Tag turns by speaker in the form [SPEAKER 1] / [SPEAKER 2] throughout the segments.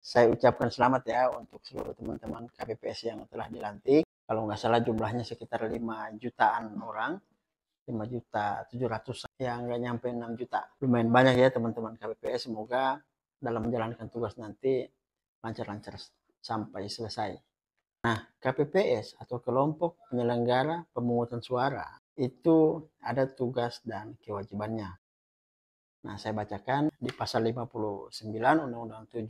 [SPEAKER 1] Saya ucapkan selamat ya untuk seluruh teman-teman KPPS yang telah dilantik. Kalau nggak salah jumlahnya sekitar 5 jutaan orang, 5.700.000 yang nggak nyampe 6 juta. Lumayan banyak ya teman-teman KPPS. Semoga dalam menjalankan tugas nanti lancar-lancar sampai selesai. Nah, KPPS atau kelompok penyelenggara pemungutan suara itu ada tugas dan kewajibannya. Nah, saya bacakan di pasal 59 Undang-Undang 7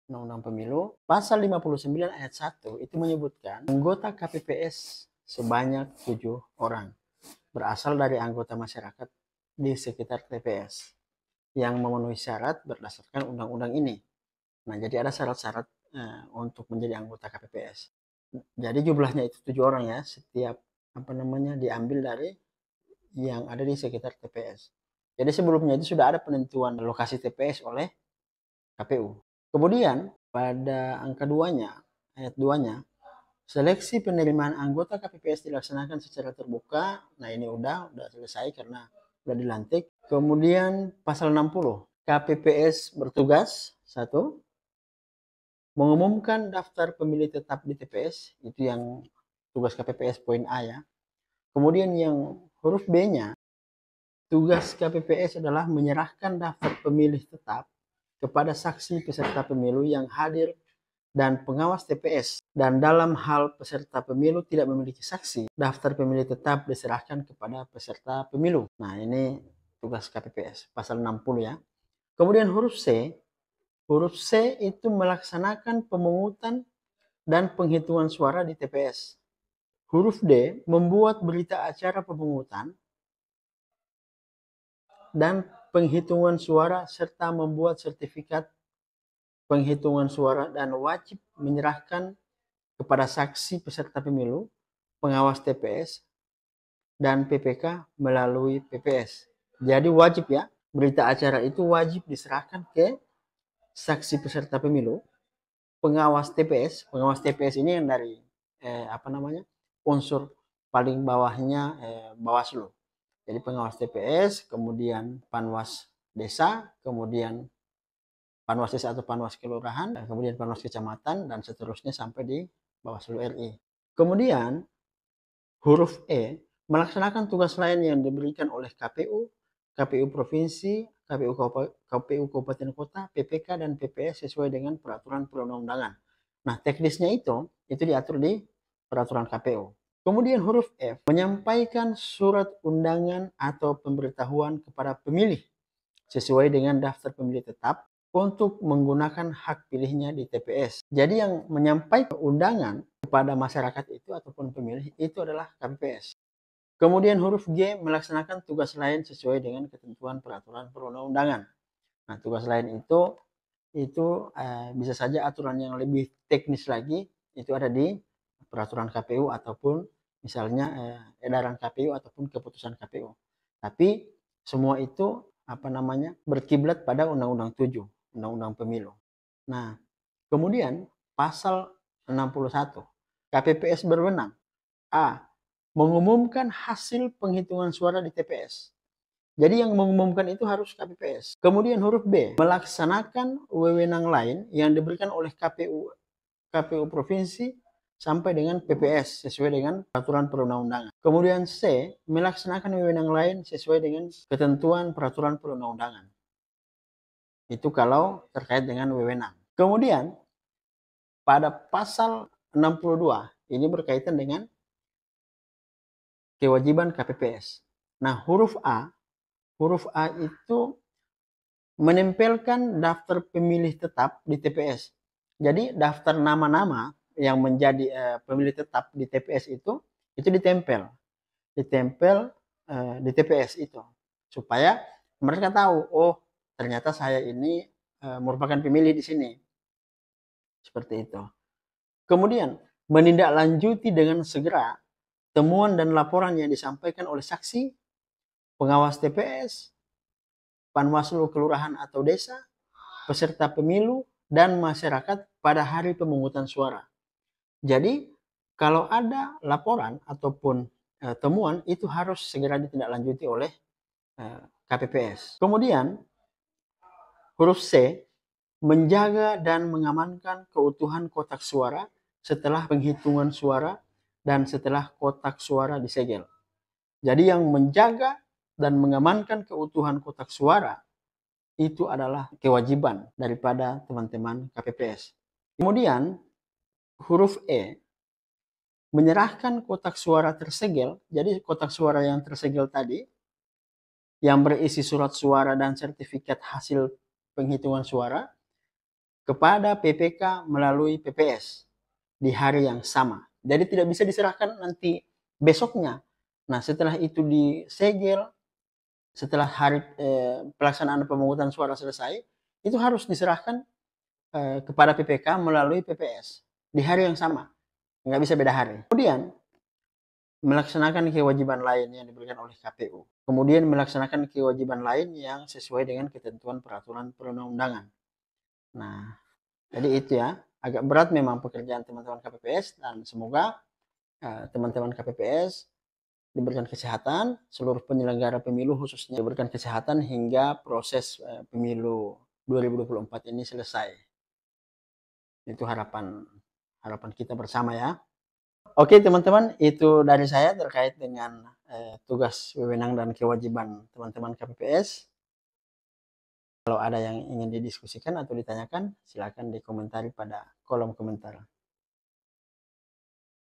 [SPEAKER 1] Undang-Undang Pemilu, pasal 59 ayat 1 itu menyebutkan anggota KPPS sebanyak 7 orang berasal dari anggota masyarakat di sekitar TPS yang memenuhi syarat berdasarkan undang-undang ini. Nah, jadi ada syarat-syarat untuk menjadi anggota KPPS. Jadi jumlahnya itu 7 orang ya, setiap diambil dari yang ada di sekitar TPS. Jadi sebelumnya itu sudah ada penentuan lokasi TPS oleh KPU. Kemudian pada angka 2-nya, ayat 2-nya, seleksi penerimaan anggota KPPS dilaksanakan secara terbuka. Nah, ini udah selesai karena udah dilantik. Kemudian pasal 60, KPPS bertugas 1 mengumumkan daftar pemilih tetap di TPS, itu yang tugas KPPS poin A ya. Kemudian yang huruf B-nya, tugas KPPS adalah menyerahkan daftar pemilih tetap kepada saksi peserta pemilu yang hadir dan pengawas TPS. Dan dalam hal peserta pemilu tidak memiliki saksi, daftar pemilih tetap diserahkan kepada peserta pemilu. Nah, ini tugas KPPS, pasal 60 ya. Kemudian huruf C itu melaksanakan pemungutan dan penghitungan suara di TPS. Huruf D membuat berita acara pemungutan dan penghitungan suara serta membuat sertifikat penghitungan suara dan wajib menyerahkan kepada saksi peserta pemilu, pengawas TPS, dan PPK melalui PPS. Jadi wajib ya, berita acara itu wajib diserahkan ke saksi peserta pemilu, pengawas TPS ini yang dari unsur paling bawahnya Bawaslu. Jadi pengawas TPS, kemudian Panwas Desa, kemudian Panwas Desa atau Panwas Kelurahan, kemudian Panwas Kecamatan, dan seterusnya sampai di Bawaslu RI. Kemudian huruf E melaksanakan tugas lain yang diberikan oleh KPU, KPU Provinsi, KPU Kabupaten Kota, PPK, dan PPS sesuai dengan peraturan perundang-undangan. Nah, teknisnya itu diatur di peraturan KPU. Kemudian huruf F menyampaikan surat undangan atau pemberitahuan kepada pemilih sesuai dengan daftar pemilih tetap untuk menggunakan hak pilihnya di TPS. Jadi yang menyampaikan undangan kepada masyarakat itu ataupun pemilih itu adalah KPPS. Kemudian huruf G melaksanakan tugas lain sesuai dengan ketentuan peraturan perundang-undangan. Nah, tugas lain itu bisa saja aturan yang lebih teknis lagi itu ada di peraturan KPU ataupun misalnya edaran KPU ataupun keputusan KPU. Tapi semua itu berkiblat pada Undang-Undang 7, Undang-Undang Pemilu. Nah, kemudian pasal 61, KPPS berwenang A. Mengumumkan hasil penghitungan suara di TPS. Jadi yang mengumumkan itu harus KPPS. Kemudian huruf B, melaksanakan wewenang lain yang diberikan oleh KPU Provinsi sampai dengan PPS sesuai dengan peraturan perundang-undangan. Kemudian C, melaksanakan wewenang lain sesuai dengan ketentuan peraturan perundang-undangan. Itu kalau terkait dengan wewenang. Kemudian pada pasal 62 ini berkaitan dengan kewajiban KPPS. Nah, huruf A itu menempelkan daftar pemilih tetap di TPS. Jadi daftar nama-nama yang menjadi pemilih tetap di TPS itu ditempel di TPS itu supaya mereka tahu, oh ternyata saya ini merupakan pemilih di sini. Seperti itu. Kemudian menindaklanjuti dengan segera temuan dan laporan yang disampaikan oleh saksi, pengawas TPS, Panwaslu kelurahan atau desa, peserta pemilu, dan masyarakat pada hari pemungutan suara. Jadi kalau ada laporan ataupun temuan itu harus segera ditindaklanjuti oleh KPPS. Kemudian huruf C menjaga dan mengamankan keutuhan kotak suara setelah penghitungan suara dan setelah kotak suara disegel. Jadi yang menjaga dan mengamankan keutuhan kotak suara itu adalah kewajiban daripada teman-teman KPPS. Kemudian huruf E, menyerahkan kotak suara tersegel. Jadi kotak suara yang tersegel tadi yang berisi surat suara dan sertifikat hasil penghitungan suara kepada PPK melalui PPS di hari yang sama. Jadi tidak bisa diserahkan nanti besoknya. Nah, setelah itu disegel, setelah hari pelaksanaan pemungutan suara selesai, itu harus diserahkan kepada PPK melalui PPS di hari yang sama. Nggak bisa beda hari. Kemudian, melaksanakan kewajiban lain yang diberikan oleh KPU. Kemudian melaksanakan kewajiban lain yang sesuai dengan ketentuan peraturan perundang-undangan. Nah, jadi itu ya, agak berat memang pekerjaan teman-teman KPPS, dan semoga teman-teman KPPS diberikan kesehatan, seluruh penyelenggara pemilu khususnya diberikan kesehatan hingga proses pemilu 2024 ini selesai. Itu harapan kita bersama ya. Oke teman-teman, itu dari saya terkait dengan tugas, wewenang, dan kewajiban teman-teman KPPS. Kalau ada yang ingin didiskusikan atau ditanyakan, silakan dikomentari pada kolom komentar.